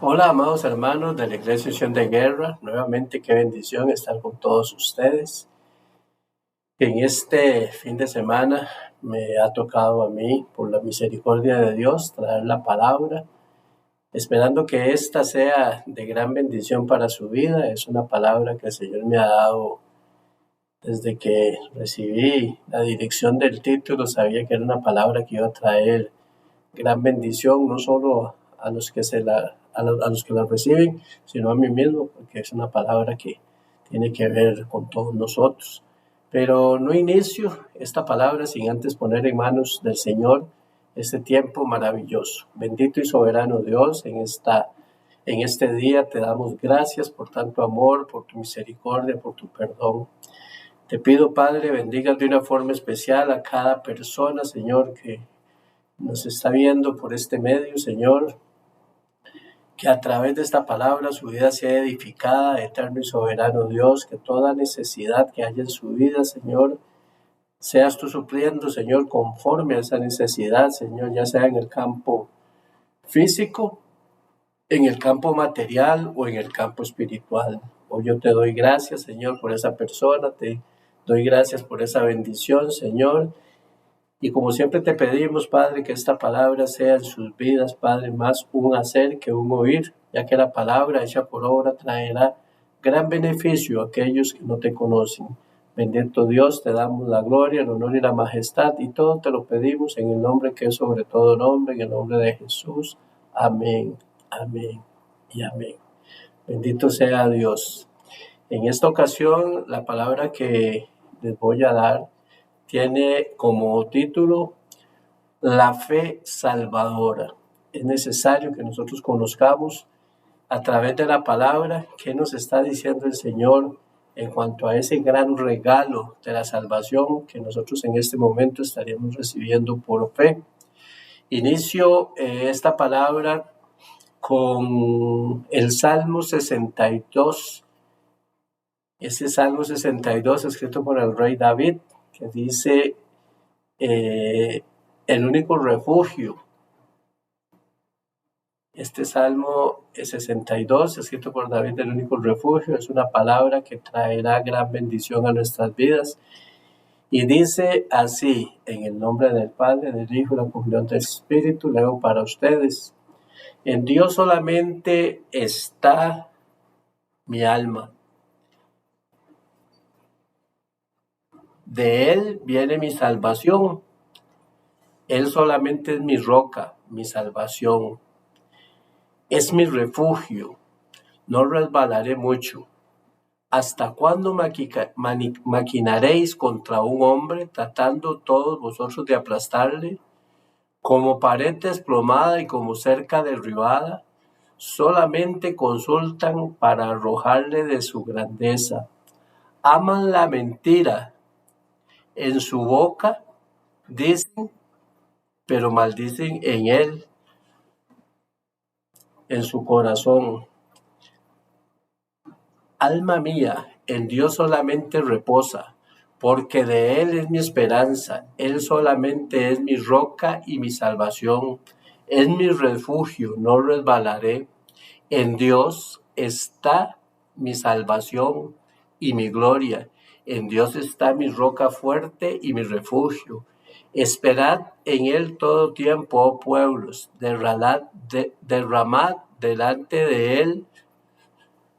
Hola, amados hermanos de la Iglesia Unción de Guerra. Nuevamente, qué bendición estar con todos ustedes. En este fin de semana me ha tocado a mí, por la misericordia de Dios, traer la palabra, esperando que esta sea de gran bendición para su vida. Es una palabra que el Señor me ha dado desde que recibí la dirección del título. Sabía que era una palabra que iba a traer gran bendición, no solo a los que a los que la reciben, sino a mí mismo, porque es una palabra que tiene que ver con todos nosotros. Pero no inicio esta palabra sin antes poner en manos del Señor este tiempo maravilloso. Bendito y soberano Dios, en este día te damos gracias por tanto amor, por tu misericordia, por tu perdón. Te pido, Padre, bendigas de una forma especial a cada persona, Señor, que nos está viendo por este medio, Señor, que a través de esta palabra su vida sea edificada, eterno y soberano Dios, que toda necesidad que haya en su vida, Señor, seas tú supliendo, Señor, conforme a esa necesidad, Señor, ya sea en el campo físico, en el campo material o en el campo espiritual. Hoy yo te doy gracias, Señor, por esa persona, te doy gracias por esa bendición, Señor. Y como siempre te pedimos, Padre, que esta palabra sea en sus vidas, Padre, más un hacer que un oír, ya que la palabra hecha por obra traerá gran beneficio a aquellos que no te conocen. Bendito Dios, te damos la gloria, el honor y la majestad, y todo te lo pedimos en el nombre que es sobre todo nombre, en el nombre de Jesús. Amén, amén y amén. Bendito sea Dios. En esta ocasión, la palabra que les voy a dar tiene como título La fe salvadora. Es necesario que nosotros conozcamos a través de la palabra qué nos está diciendo el Señor en cuanto a ese gran regalo de la salvación que nosotros en este momento estaríamos recibiendo por fe. Inicio esta palabra con el Salmo 62. Ese Salmo 62 escrito por el rey David, que dice el único refugio. Este Salmo 62, escrito por David, el único refugio, es una palabra que traerá gran bendición a nuestras vidas. Y dice así, en el nombre del Padre, del Hijo y la comunión del Espíritu, leo para ustedes. En Dios solamente está mi alma. De Él viene mi salvación. Él solamente es mi roca, mi salvación. Es mi refugio. No resbalaré mucho. ¿Hasta cuándo maquinaréis contra un hombre, tratando todos vosotros de aplastarle? Como pared desplomada y como cerca derribada, solamente consultan para arrojarle de su grandeza. Aman la mentira. En su boca dicen, pero maldicen en él, en su corazón. Alma mía, en Dios solamente reposa, porque de Él es mi esperanza. Él solamente es mi roca y mi salvación. Es mi refugio, no resbalaré. En Dios está mi salvación y mi gloria. En Dios está mi roca fuerte y mi refugio. Esperad en Él todo tiempo, oh pueblos. Derramad delante de Él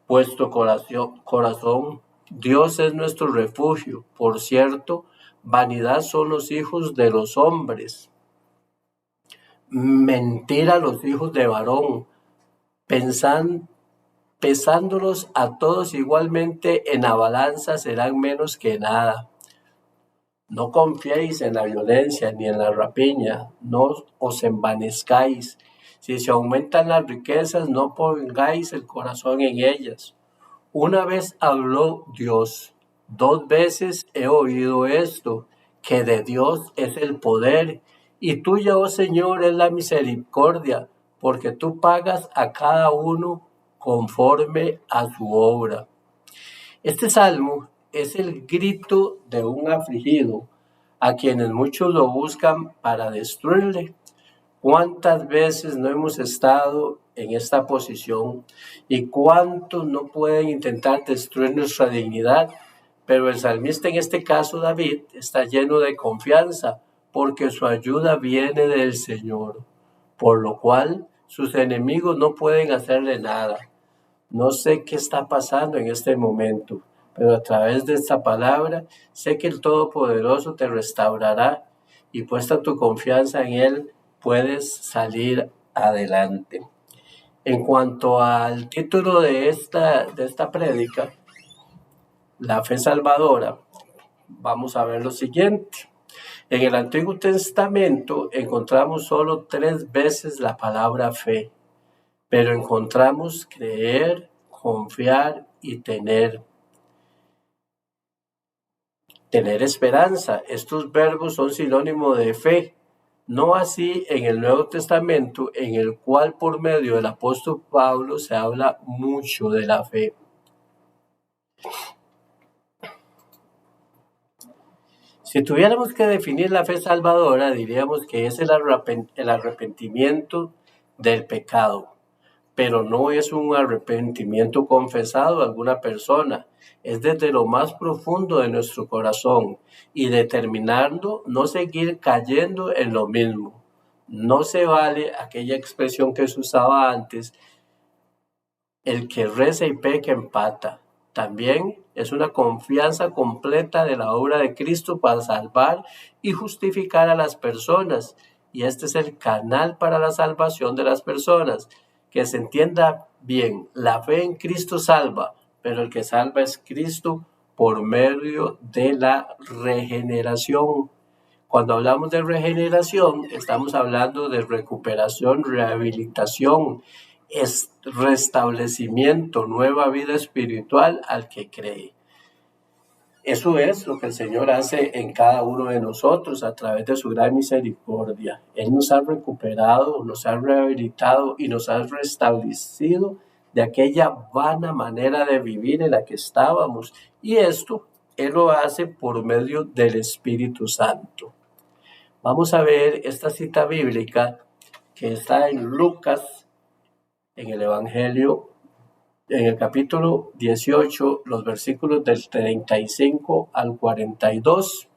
vuestro corazón. Dios es nuestro refugio. Por cierto, vanidad son los hijos de los hombres. Mentira los hijos de varón. Pesándolos a todos igualmente en la balanza serán menos que nada. No confiéis en la violencia ni en la rapiña, no os envanezcáis. Si se aumentan las riquezas, no pongáis el corazón en ellas. Una vez habló Dios, 2 veces he oído esto, que de Dios es el poder, y tuya, oh Señor, es la misericordia, porque tú pagas a cada uno conforme a su obra. Este salmo es el grito de un afligido, a quienes muchos lo buscan para destruirle. ¿Cuántas veces no hemos estado en esta posición y cuántos no pueden intentar destruir nuestra dignidad? Pero el salmista, en este caso David, está lleno de confianza porque su ayuda viene del Señor, por lo cual sus enemigos no pueden hacerle nada. No sé qué está pasando en este momento, pero a través de esta palabra sé que el Todopoderoso te restaurará y puesta tu confianza en Él, puedes salir adelante. En cuanto al título de esta prédica, la fe salvadora, vamos a ver lo siguiente. En el Antiguo Testamento encontramos solo 3 veces la palabra fe, pero encontramos creer, confiar y tener esperanza. Estos verbos son sinónimo de fe. No así en el Nuevo Testamento, en el cual por medio del apóstol Pablo se habla mucho de la fe. Si tuviéramos que definir la fe salvadora, diríamos que es el arrepentimiento del pecado, pero no es un arrepentimiento confesado de alguna persona, es desde lo más profundo de nuestro corazón y determinando no seguir cayendo en lo mismo. No se vale aquella expresión que se usaba antes, el que reza y peca empata. También es una confianza completa de la obra de Cristo para salvar y justificar a las personas. Y este es el canal para la salvación de las personas. Que se entienda bien, la fe en Cristo salva, pero el que salva es Cristo por medio de la regeneración. Cuando hablamos de regeneración, estamos hablando de recuperación, rehabilitación, restablecimiento, nueva vida espiritual al que cree. Eso es lo que el Señor hace en cada uno de nosotros a través de su gran misericordia. Él nos ha recuperado, nos ha rehabilitado y nos ha restablecido de aquella vana manera de vivir en la que estábamos. Y esto Él lo hace por medio del Espíritu Santo. Vamos a ver esta cita bíblica que está en Lucas, en el Evangelio, en el capítulo 18, los versículos del 35 al 42.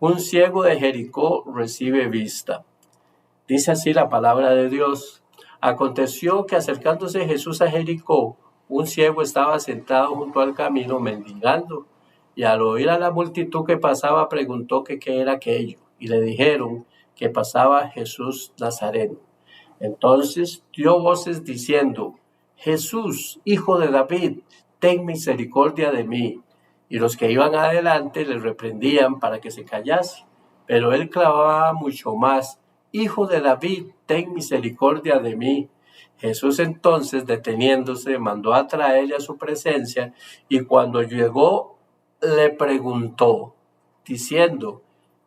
Un ciego de Jericó recibe vista. Dice así la palabra de Dios. Aconteció que acercándose Jesús a Jericó, un ciego estaba sentado junto al camino mendigando, y al oír a la multitud que pasaba preguntó que qué era aquello, y le dijeron que pasaba Jesús Nazareno. Entonces dio voces diciendo: Jesús, hijo de David, ten misericordia de mí. Y los que iban adelante le reprendían para que se callase. Pero él clamaba mucho más: Hijo de David, ten misericordia de mí. Jesús entonces, deteniéndose, mandó a traerle a su presencia, y cuando llegó le preguntó, diciendo: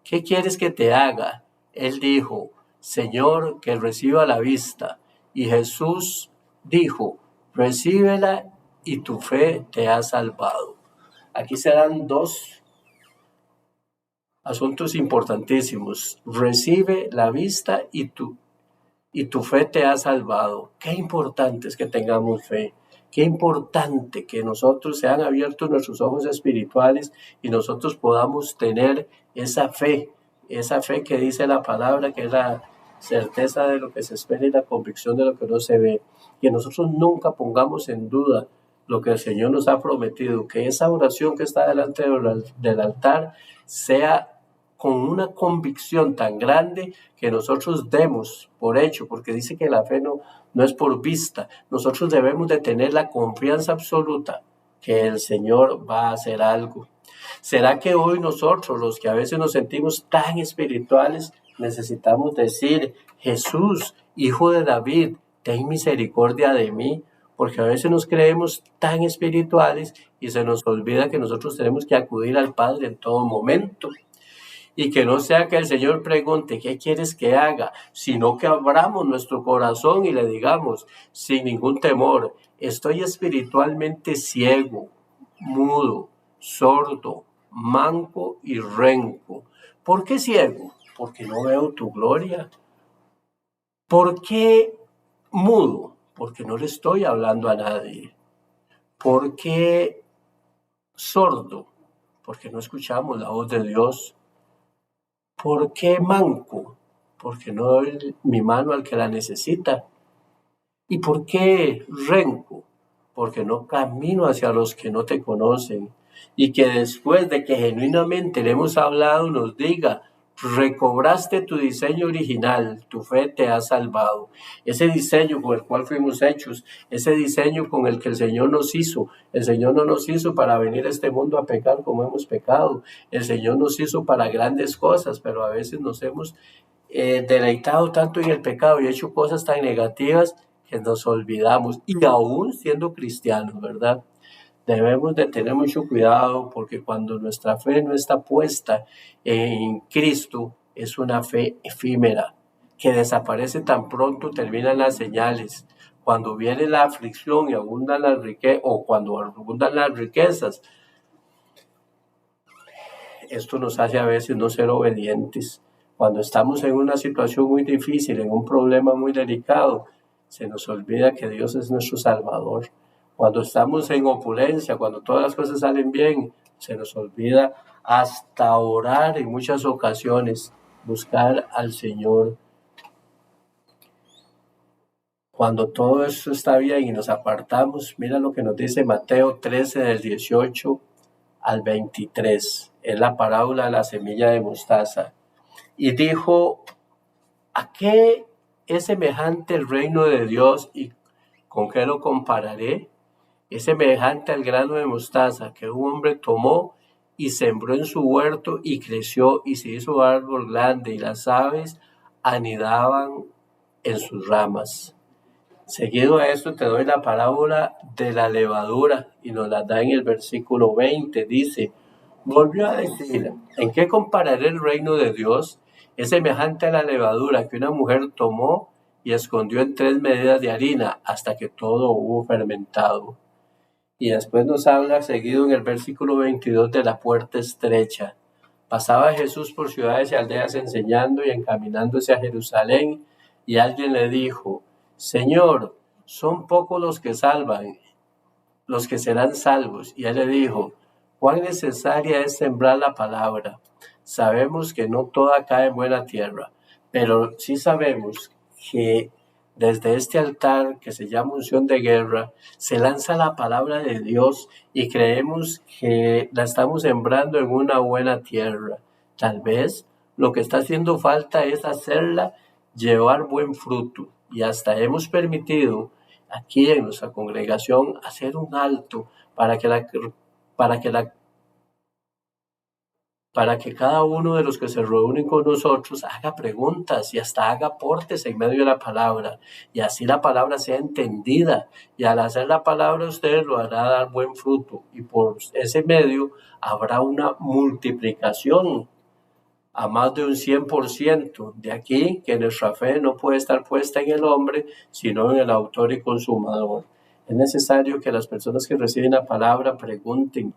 ¿qué quieres que te haga? Él dijo: Señor, que reciba la vista. Y Jesús dijo: recíbela, y tu fe te ha salvado. Aquí se dan 2 asuntos importantísimos. Recibe la vista y tu fe te ha salvado. Qué importante es que tengamos fe. Qué importante que nosotros sean abiertos nuestros ojos espirituales y nosotros podamos tener esa fe que dice la palabra, que es la certeza de lo que se espera y la convicción de lo que no se ve. Que nosotros nunca pongamos en duda lo que el Señor nos ha prometido, que esa oración que está delante del altar sea con una convicción tan grande que nosotros demos por hecho, porque dice que la fe no es por vista. Nosotros debemos de tener la confianza absoluta que el Señor va a hacer algo. ¿Será que hoy nosotros, los que a veces nos sentimos tan espirituales, necesitamos decir: Jesús, hijo de David, ten misericordia de mí? Porque a veces nos creemos tan espirituales y se nos olvida que nosotros tenemos que acudir al Padre en todo momento. Y que no sea que el Señor pregunte: ¿qué quieres que haga? Sino que abramos nuestro corazón y le digamos sin ningún temor: estoy espiritualmente ciego, mudo, sordo, manco y renco. ¿Por qué ciego? Porque no veo tu gloria. ¿Por qué mudo? Porque no le estoy hablando a nadie. ¿Por qué sordo? Porque no escuchamos la voz de Dios. ¿Por qué manco? Porque no doy mi mano al que la necesita. ¿Y por qué renco? Porque no camino hacia los que no te conocen. Y que después de que genuinamente le hemos hablado nos diga, recobraste tu diseño original, tu fe te ha salvado. Ese diseño con el cual fuimos hechos, ese diseño con el que el Señor nos hizo. El Señor no nos hizo para venir a este mundo a pecar como hemos pecado. El Señor nos hizo para grandes cosas, pero a veces nos hemos deleitado tanto en el pecado y hecho cosas tan negativas que nos olvidamos, y aún siendo cristianos, ¿verdad? Debemos de tener mucho cuidado porque cuando nuestra fe no está puesta en Cristo, es una fe efímera que desaparece tan pronto terminan las señales. Cuando viene la aflicción y abundan las riquezas, o cuando abundan las riquezas, esto nos hace a veces no ser obedientes. Cuando estamos en una situación muy difícil, en un problema muy delicado, se nos olvida que Dios es nuestro Salvador. Cuando estamos en opulencia, cuando todas las cosas salen bien, se nos olvida hasta orar en muchas ocasiones, buscar al Señor. Cuando todo esto está bien y nos apartamos, mira lo que nos dice Mateo 13 del 18 al 23. Es la parábola de la semilla de mostaza. Y dijo, ¿a qué es semejante el reino de Dios y con qué lo compararé? Es semejante al grano de mostaza que un hombre tomó y sembró en su huerto y creció y se hizo árbol grande y las aves anidaban en sus ramas. Seguido a esto te doy la parábola de la levadura y nos la da en el versículo 20. Dice, volvió a decir, ¿en qué compararé el reino de Dios? Es semejante a la levadura que una mujer tomó y escondió en 3 medidas de harina hasta que todo hubo fermentado. Y después nos habla seguido en el versículo 22 de la puerta estrecha. Pasaba Jesús por ciudades y aldeas enseñando y encaminándose a Jerusalén, y alguien le dijo, Señor, son pocos los que salvan, los que serán salvos. Y él le dijo, cuán necesaria es sembrar la palabra. Sabemos que no toda cae en buena tierra, pero sí sabemos que desde este altar que se llama unción de guerra, se lanza la palabra de Dios y creemos que la estamos sembrando en una buena tierra. Tal vez lo que está haciendo falta es hacerla llevar buen fruto, y hasta hemos permitido aquí en nuestra congregación hacer un alto para que para que la para que cada uno de los que se reúnen con nosotros haga preguntas y hasta haga aportes en medio de la palabra, y así la palabra sea entendida, y al hacer la palabra usted lo hará dar buen fruto, y por ese medio habrá una multiplicación a más de un 100%. De aquí que nuestra fe no puede estar puesta en el hombre, sino en el autor y consumador. Es necesario que las personas que reciben la palabra pregunten,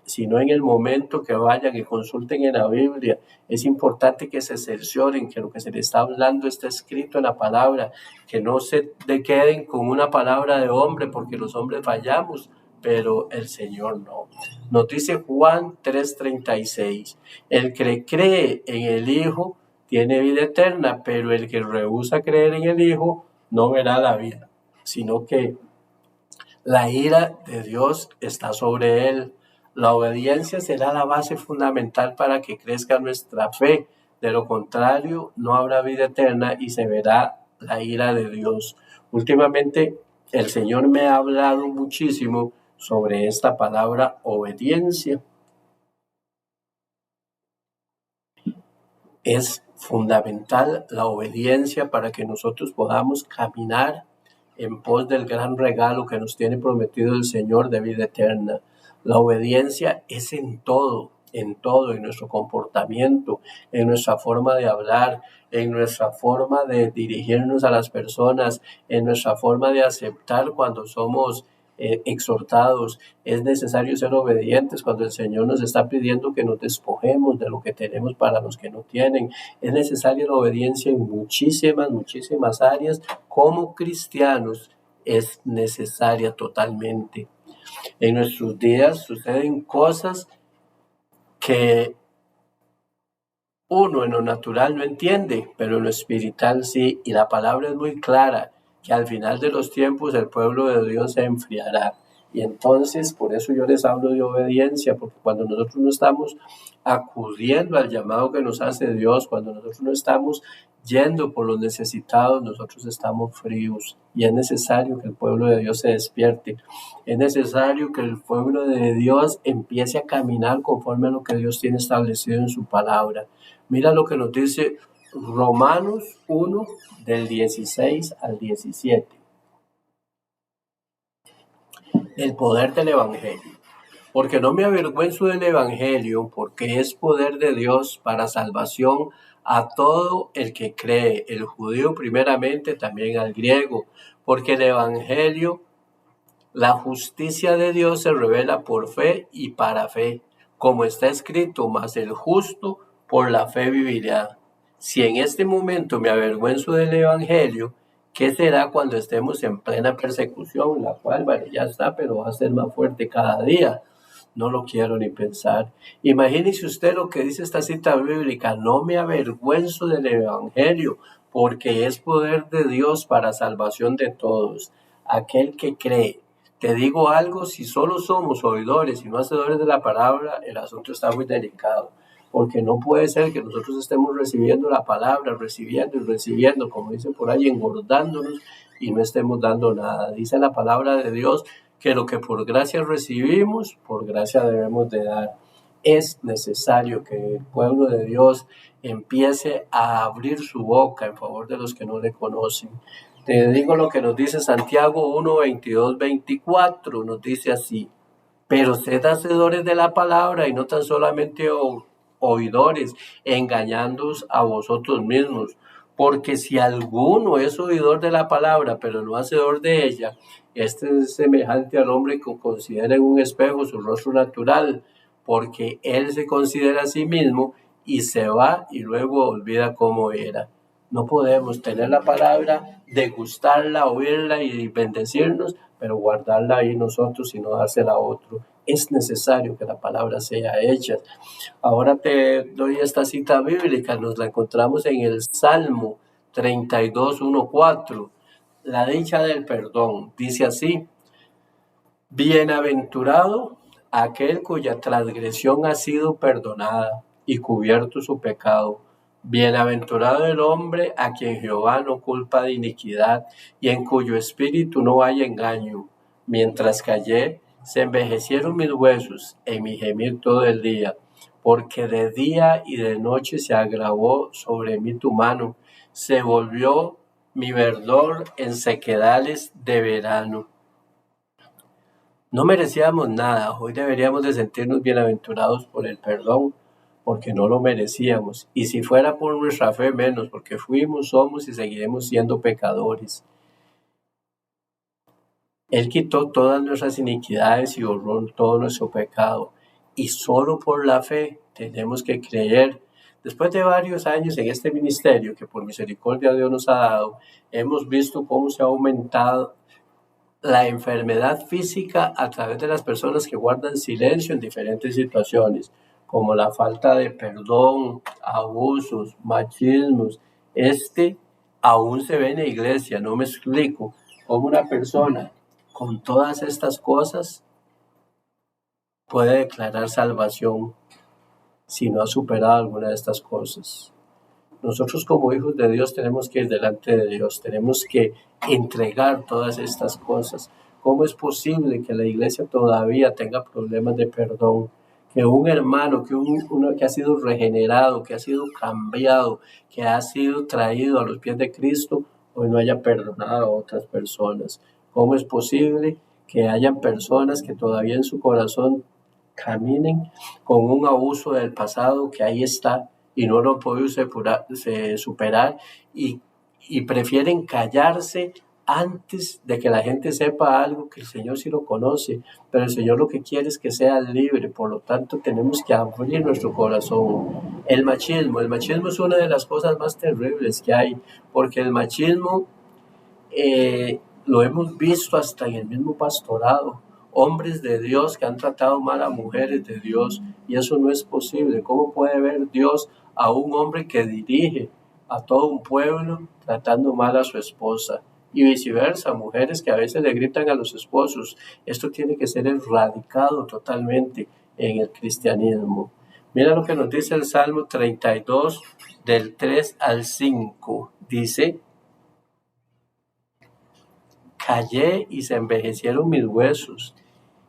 sino en el momento que vayan y consulten en la Biblia. Es importante que se cercioren que lo que se les está hablando está escrito en la palabra, que no se queden con una palabra de hombre, porque los hombres fallamos, pero el Señor no. Nos dice Juan 3:36, el que cree en el Hijo tiene vida eterna, pero el que rehúsa creer en el Hijo no verá la vida, sino que la ira de Dios está sobre él. La obediencia será la base fundamental para que crezca nuestra fe. De lo contrario, no habrá vida eterna y se verá la ira de Dios. Últimamente, el Señor me ha hablado muchísimo sobre esta palabra obediencia. Es fundamental la obediencia para que nosotros podamos caminar en pos del gran regalo que nos tiene prometido el Señor de vida eterna. La obediencia es en todo, en nuestro comportamiento, en nuestra forma de hablar, en nuestra forma de dirigirnos a las personas, en nuestra forma de aceptar cuando somos exhortados. Es necesario ser obedientes cuando el Señor nos está pidiendo que nos despojemos de lo que tenemos para los que no tienen. Es necesaria la obediencia en muchísimas áreas. Como cristianos es necesaria totalmente. En nuestros días suceden cosas que uno en lo natural no entiende, pero en lo espiritual sí, y la palabra es muy clara, que al final de los tiempos el pueblo de Dios se enfriará. Y entonces, por eso yo les hablo de obediencia, porque cuando nosotros no estamos acudiendo al llamado que nos hace Dios, cuando nosotros no estamos yendo por los necesitados, nosotros estamos fríos. Y es necesario que el pueblo de Dios se despierte. Es necesario que el pueblo de Dios empiece a caminar conforme a lo que Dios tiene establecido en su palabra. Mira lo que nos dice Romanos 1, del 16 al 17. El poder del Evangelio. Porque no me avergüenzo del Evangelio, porque es poder de Dios para salvación a todo el que cree, el judío primeramente, también al griego. Porque el Evangelio, la justicia de Dios se revela por fe y para fe, como está escrito, mas el justo por la fe vivirá. Si en este momento me avergüenzo del Evangelio, ¿qué será cuando estemos en plena persecución? La cual, bueno, ya está, pero va a ser más fuerte cada día. No lo quiero ni pensar. Imagínese usted lo que dice esta cita bíblica: no me avergüenzo del Evangelio, porque es poder de Dios para salvación de todos, aquel que cree. Te digo algo, si solo somos oidores y no hacedores de la palabra, el asunto está muy delicado, porque no puede ser que nosotros estemos recibiendo la palabra, recibiendo, como dicen por ahí, engordándonos, y no estemos dando nada. Dice la palabra de Dios que lo que por gracia recibimos, por gracia debemos de dar. Es necesario que el pueblo de Dios empiece a abrir su boca en favor de los que no le conocen. Te digo lo que nos dice Santiago 1, 22, 24, nos dice así: pero sed hacedores de la palabra y no tan solamente oidores, engañándoos a vosotros mismos. Porque si alguno es oidor de la palabra, pero no hacedor de ella, este es semejante al hombre que considera en un espejo su rostro natural, porque él se considera a sí mismo y se va y luego olvida cómo era. No podemos tener la palabra, degustarla, oírla y bendecirnos, pero guardarla ahí nosotros y no dársela a otro. Es necesario que la palabra sea hecha. Ahora te doy esta cita bíblica, nos la encontramos en el Salmo 32, 1, 4. La dicha del perdón dice así: bienaventurado aquel cuya transgresión ha sido perdonada y cubierto su pecado. Bienaventurado el hombre a quien Jehová no culpa de iniquidad y en cuyo espíritu no hay engaño. Mientras callé, se envejecieron mis huesos en mi gemir todo el día, porque de día y de noche se agravó sobre mí tu mano, se volvió mi verdor en sequedales de verano. No merecíamos nada. Hoy deberíamos de sentirnos bienaventurados por el perdón, porque no lo merecíamos. Y si fuera por nuestra fe, menos, porque fuimos, somos y seguiremos siendo pecadores. Él quitó todas nuestras iniquidades y borró todo nuestro pecado. Y solo por la fe tenemos que creer. Después de varios años en este ministerio que por misericordia Dios nos ha dado, hemos visto cómo se ha aumentado la enfermedad física a través de las personas que guardan silencio en diferentes situaciones, como la falta de perdón, abusos, machismos. Aún se ve en la iglesia. No me explico cómo una persona con todas estas cosas puede declarar salvación si no ha superado alguna de estas cosas. Nosotros como hijos de Dios tenemos que ir delante de Dios, tenemos que entregar todas estas cosas. ¿Cómo es posible que la iglesia todavía tenga problemas de perdón? Que un hermano, uno que ha sido regenerado, que ha sido cambiado, que ha sido traído a los pies de Cristo, hoy no haya perdonado a otras personas. ¿Cómo es posible que hayan personas que todavía en su corazón caminen con un abuso del pasado que ahí está y no lo han podido superar y prefieren callarse antes de que la gente sepa algo que el Señor sí lo conoce, pero el Señor lo que quiere es que sea libre, por lo tanto tenemos que abrir nuestro corazón. El machismo es una de las cosas más terribles que hay, porque el machismo lo hemos visto hasta en el mismo pastorado, hombres de Dios que han tratado mal a mujeres de Dios, y eso no es posible. ¿Cómo puede ver Dios a un hombre que dirige a todo un pueblo tratando mal a su esposa? Y viceversa, mujeres que a veces le gritan a los esposos. Esto tiene que ser erradicado totalmente en el cristianismo. Mira lo que nos dice el Salmo 32, del 3 al 5. Dice: callé y se envejecieron mis huesos,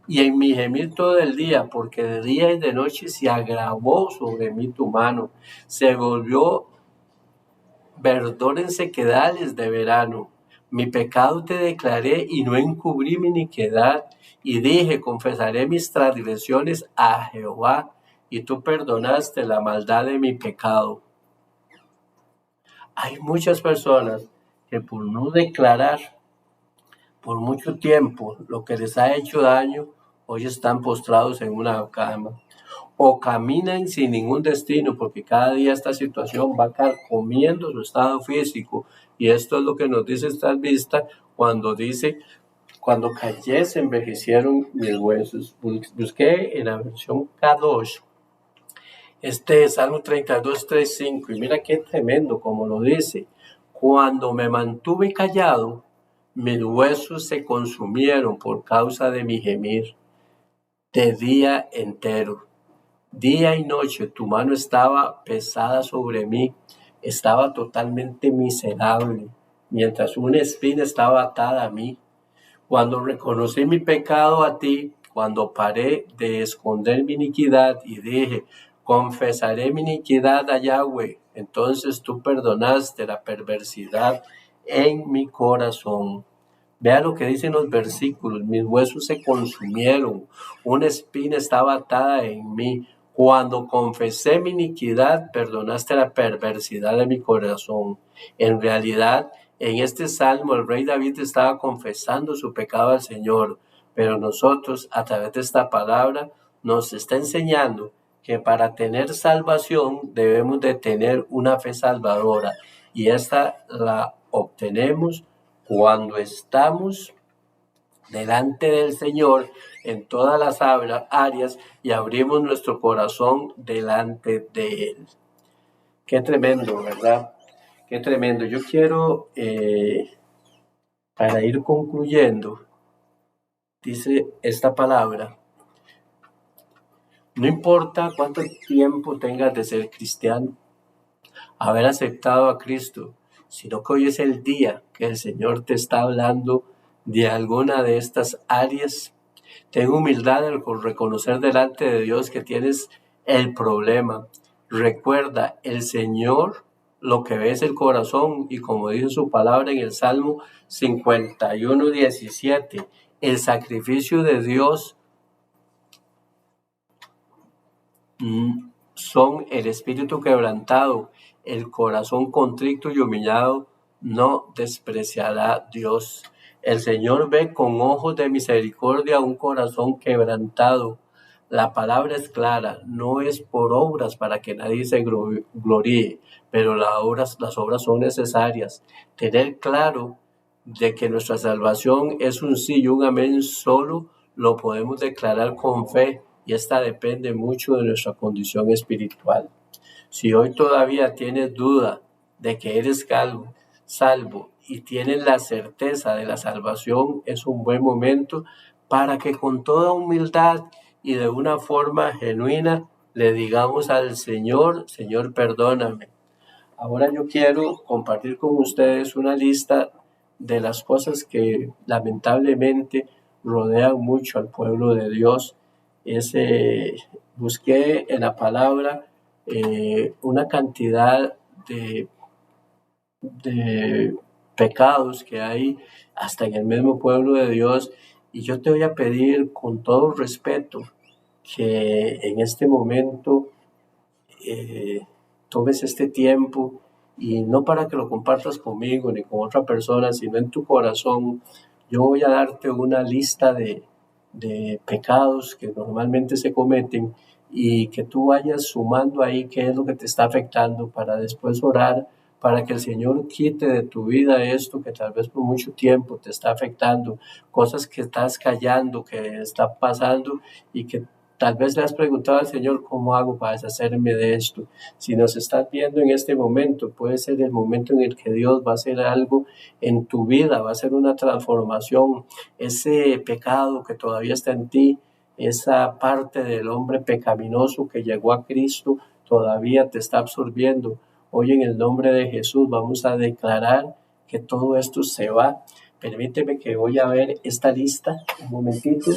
y en mi gemir todo el día, porque de día y de noche se agravó sobre mí tu mano, se volvió verdor en sequedales de verano. Mi pecado te declaré y no encubrí mi iniquidad, y dije: confesaré mis transgresiones a Jehová, y tú perdonaste la maldad de mi pecado. Hay muchas personas que por no declarar por mucho tiempo lo que les ha hecho daño, hoy están postrados en una cama o caminan sin ningún destino, porque cada día esta situación va carcomiendo su estado físico. Y esto es lo que nos dice esta vista cuando dice: cuando callé se envejecieron mis huesos. Busqué en la versión K2 este Salmo 32, 3, 5, y mira qué tremendo como lo dice: cuando me mantuve callado, mis huesos se consumieron por causa de mi gemir de día entero. Día y noche tu mano estaba pesada sobre mí, estaba totalmente miserable, mientras una espina estaba atada a mí. Cuando reconocí mi pecado a ti, cuando paré de esconder mi iniquidad y dije: confesaré mi iniquidad a Yahweh, entonces tú perdonaste la perversidad en mi corazón. Vea lo que dicen los versículos: mis huesos se consumieron, una espina estaba atada en mí. Cuando confesé mi iniquidad, perdonaste la perversidad de mi corazón. En realidad, en este salmo el rey David estaba confesando su pecado al Señor, pero nosotros, a través de esta palabra, nos está enseñando que para tener salvación debemos de tener una fe salvadora, y esta la obtenemos cuando estamos delante del Señor en todas las áreas y abrimos nuestro corazón delante de Él. Qué tremendo, ¿verdad? Qué tremendo. Yo quiero, para ir concluyendo, dice esta palabra: no importa cuánto tiempo tengas de ser cristiano, haber aceptado a Cristo, sino que hoy es el día que el Señor te está hablando de alguna de estas áreas. Ten humildad al reconocer delante de Dios que tienes el problema. Recuerda, el Señor lo que ve es el corazón, y como dice su palabra en el Salmo 51, 17, el sacrificio de Dios son el espíritu quebrantado, el corazón contrito y humillado no despreciará Dios. El Señor ve con ojos de misericordia un corazón quebrantado. La palabra es clara: no es por obras para que nadie se gloríe, pero las obras son necesarias. Tener claro de que nuestra salvación es un sí y un amén solo lo podemos declarar con fe, y esta depende mucho de nuestra condición espiritual. Si hoy todavía tienes duda de que eres salvo y tienes la certeza de la salvación, es un buen momento para que con toda humildad y de una forma genuina le digamos al Señor: Señor, perdóname. Ahora yo quiero compartir con ustedes una lista de las cosas que lamentablemente rodean mucho al pueblo de Dios. Busqué en la palabra una cantidad de pecados que hay hasta en el mismo pueblo de Dios, y yo te voy a pedir con todo respeto que en este momento tomes este tiempo y no para que lo compartas conmigo ni con otra persona, sino en tu corazón. Yo voy a darte una lista de pecados que normalmente se cometen y que tú vayas sumando ahí qué es lo que te está afectando para después orar para que el Señor quite de tu vida esto que tal vez por mucho tiempo te está afectando, cosas que estás callando, que están pasando y que tal vez le has preguntado al Señor, ¿cómo hago para deshacerme de esto? Si nos estás viendo en este momento, puede ser el momento en el que Dios va a hacer algo en tu vida, va a hacer una transformación. Ese pecado que todavía está en ti, esa parte del hombre pecaminoso que llegó a Cristo, todavía te está absorbiendo. Hoy en el nombre de Jesús vamos a declarar que todo esto se va. Permíteme que voy a ver esta lista un momentito.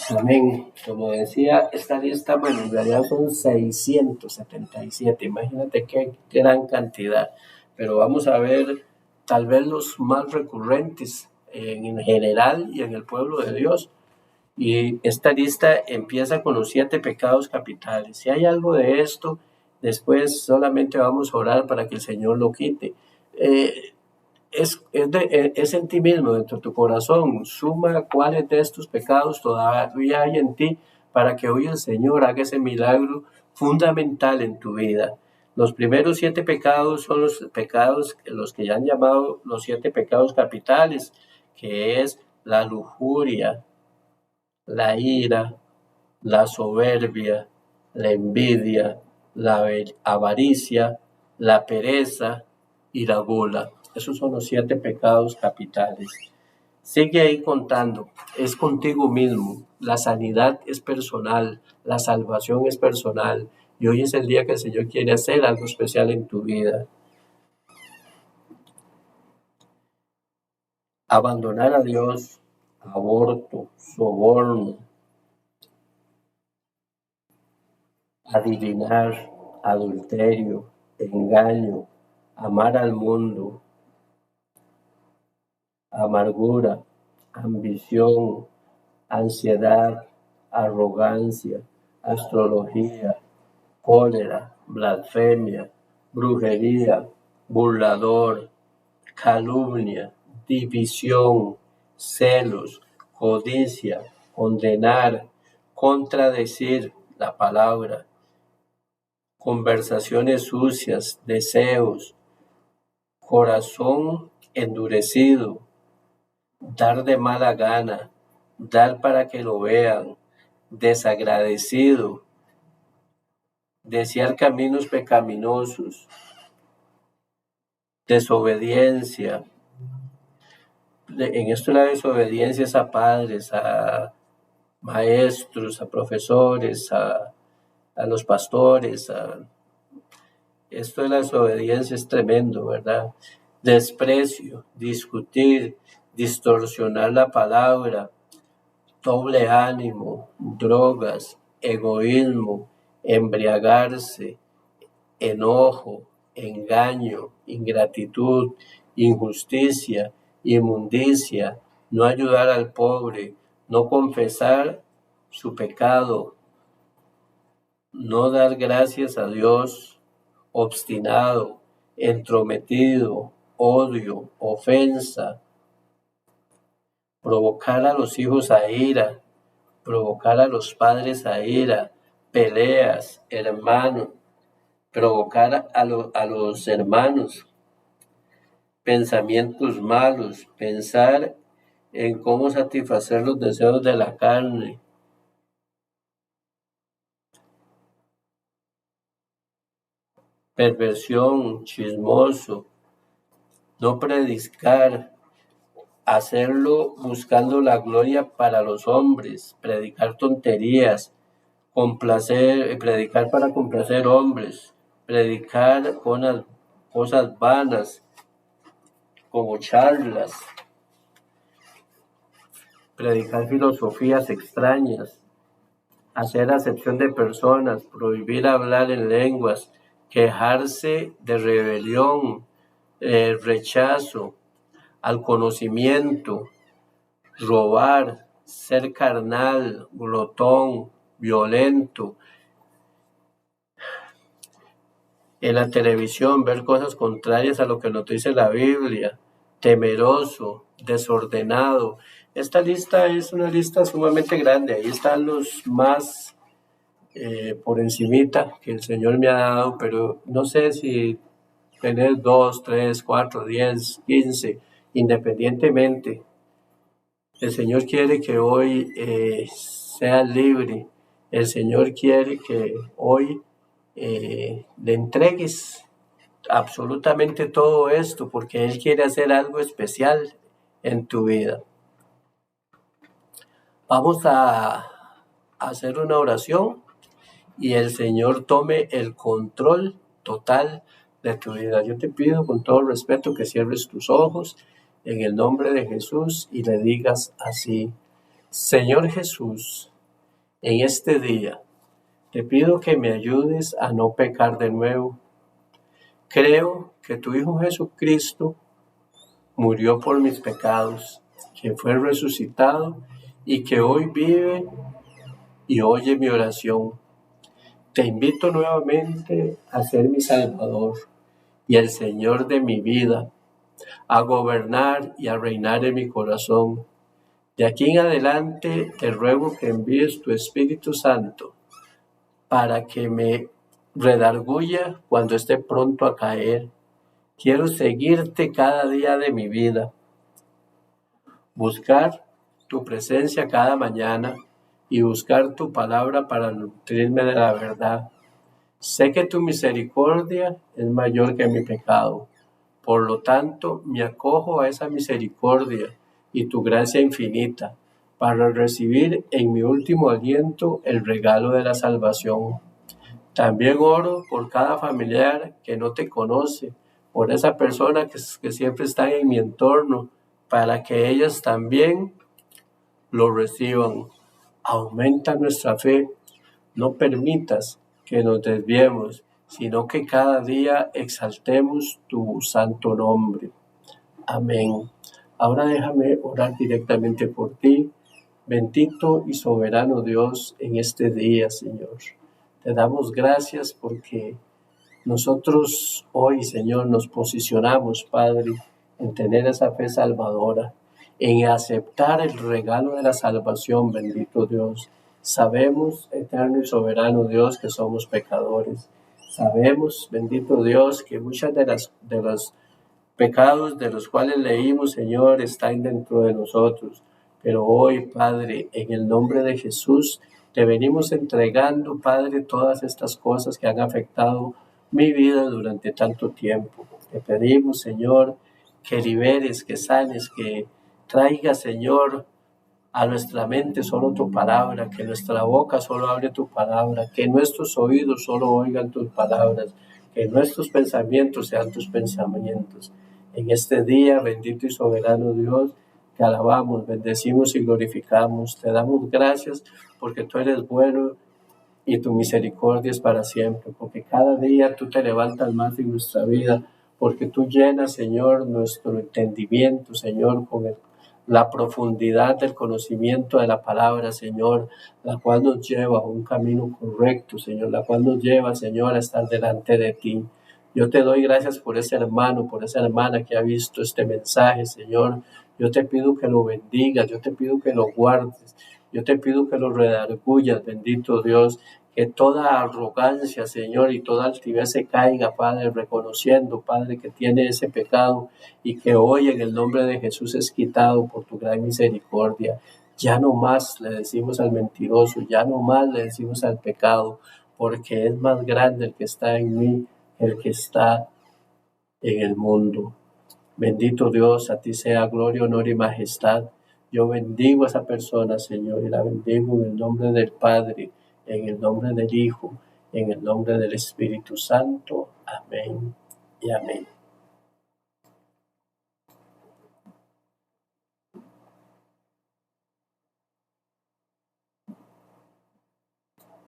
Amén. Como decía, esta lista, bueno, en realidad son 677. Imagínate qué gran cantidad. Pero vamos a ver tal vez los más recurrentes en general y en el pueblo de Dios. Y esta lista empieza con los 7 pecados capitales. Si hay algo de esto, después solamente vamos a orar para que el Señor lo quite. Es en ti mismo, dentro de tu corazón. Suma cuáles de estos pecados todavía hay en ti para que hoy el Señor haga ese milagro fundamental en tu vida. Los primeros 7 pecados son los pecados, los que ya han llamado los 7 pecados capitales, que es la lujuria, la ira, la soberbia, la envidia, la avaricia, la pereza y la gula. Esos son los 7 pecados capitales. Sigue ahí contando, es contigo mismo. La sanidad es personal, la salvación es personal. Y hoy es el día que el Señor quiere hacer algo especial en tu vida. Abandonar a Dios, aborto, soborno, adivinar, adulterio, engaño, amar al mundo, amargura, ambición, ansiedad, arrogancia, astrología, cólera, blasfemia, brujería, burlador, calumnia, división, celos, codicia, condenar, contradecir la palabra, conversaciones sucias, deseos, corazón endurecido, dar de mala gana, dar para que lo vean, desagradecido, desear caminos pecaminosos, desobediencia. En esto la desobediencia es a padres, a maestros, a profesores, a los pastores, esto de la desobediencia es tremendo, ¿verdad? Desprecio, discutir, distorsionar la palabra, doble ánimo, drogas, egoísmo, embriagarse, enojo, engaño, ingratitud, injusticia, inmundicia, no ayudar al pobre, no confesar su pecado, no dar gracias a Dios, obstinado, entrometido, odio, ofensa, provocar a los hijos a ira, provocar a los padres a ira, peleas, hermanos, provocar a los hermanos, pensamientos malos, pensar en cómo satisfacer los deseos de la carne, perversión, chismoso, no predicar, hacerlo buscando la gloria para los hombres, predicar tonterías, predicar para complacer hombres, predicar con cosas vanas como charlas, predicar filosofías extrañas, hacer acepción de personas, prohibir hablar en lenguas, quejarse de rebelión, rechazo al conocimiento, robar, ser carnal, glotón, violento, en la televisión ver cosas contrarias a lo que nos dice la Biblia, temeroso, desordenado. Esta lista es una lista sumamente grande, ahí están los más por encimita que el Señor me ha dado, pero no sé si tener 2, 3, 4, 10, 15, independientemente. El Señor quiere que hoy seas libre. El Señor quiere que hoy le entregues absolutamente todo esto, porque Él quiere hacer algo especial en tu vida. Vamos a hacer una oración y el Señor tome el control total de tu vida. Yo te pido con todo respeto que cierres tus ojos en el nombre de Jesús y le digas así: Señor Jesús, en este día te pido que me ayudes a no pecar de nuevo. Creo que tu Hijo Jesucristo murió por mis pecados, que fue resucitado y que hoy vive y oye mi oración. Te invito nuevamente a ser mi Salvador y el Señor de mi vida, a gobernar y a reinar en mi corazón. De aquí en adelante te ruego que envíes tu Espíritu Santo para que me redarguya cuando esté pronto a caer. Quiero seguirte cada día de mi vida, buscar tu presencia cada mañana y buscar tu palabra para nutrirme de la verdad. Sé que tu misericordia es mayor que mi pecado. Por lo tanto, me acojo a esa misericordia y tu gracia infinita para recibir en mi último aliento el regalo de la salvación. También oro por cada familiar que no te conoce, por esa persona que siempre está en mi entorno, para que ellas también lo reciban. Aumenta nuestra fe. No permitas que nos desviemos, sino que cada día exaltemos tu santo nombre. Amén. Ahora déjame orar directamente por ti. Bendito y soberano Dios, en este día, Señor. Te damos gracias porque nosotros hoy, Señor, nos posicionamos, Padre, en tener esa fe salvadora, en aceptar el regalo de la salvación, bendito Dios. Sabemos, eterno y soberano Dios, que somos pecadores. Sabemos, bendito Dios, que muchas de los pecados de los cuales leímos, Señor, están dentro de nosotros. Pero hoy, Padre, en el nombre de Jesús, te venimos entregando, Padre, todas estas cosas que han afectado mi vida durante tanto tiempo. Te pedimos, Señor, que liberes, que sanes, que traigas, Señor, a nuestra mente solo tu palabra, que nuestra boca solo hable tu palabra, que nuestros oídos solo oigan tus palabras, que nuestros pensamientos sean tus pensamientos. En este día, bendito y soberano Dios, te alabamos, bendecimos y glorificamos. Te damos gracias porque tú eres bueno y tu misericordia es para siempre, porque cada día tú te levantas más en nuestra vida, porque tú llenas, Señor, nuestro entendimiento, Señor, con la profundidad del conocimiento de la palabra, Señor, la cual nos lleva a un camino correcto, Señor, la cual nos lleva, Señor, a estar delante de ti. Yo te doy gracias por ese hermano, por esa hermana que ha visto este mensaje, Señor. Yo te pido que lo bendigas, yo te pido que lo guardes, yo te pido que lo redargullas, bendito Dios, que toda arrogancia, Señor, y toda altivez se caiga, Padre, reconociendo, Padre, que tiene ese pecado y que hoy en el nombre de Jesús es quitado por tu gran misericordia. Ya no más le decimos al mentiroso, ya no más le decimos al pecado, porque es más grande el que está en mí que el que está en el mundo. Bendito Dios, a ti sea gloria, honor y majestad. Yo bendigo a esa persona, Señor, y la bendigo en el nombre del Padre, en el nombre del Hijo, en el nombre del Espíritu Santo. Amén y amén.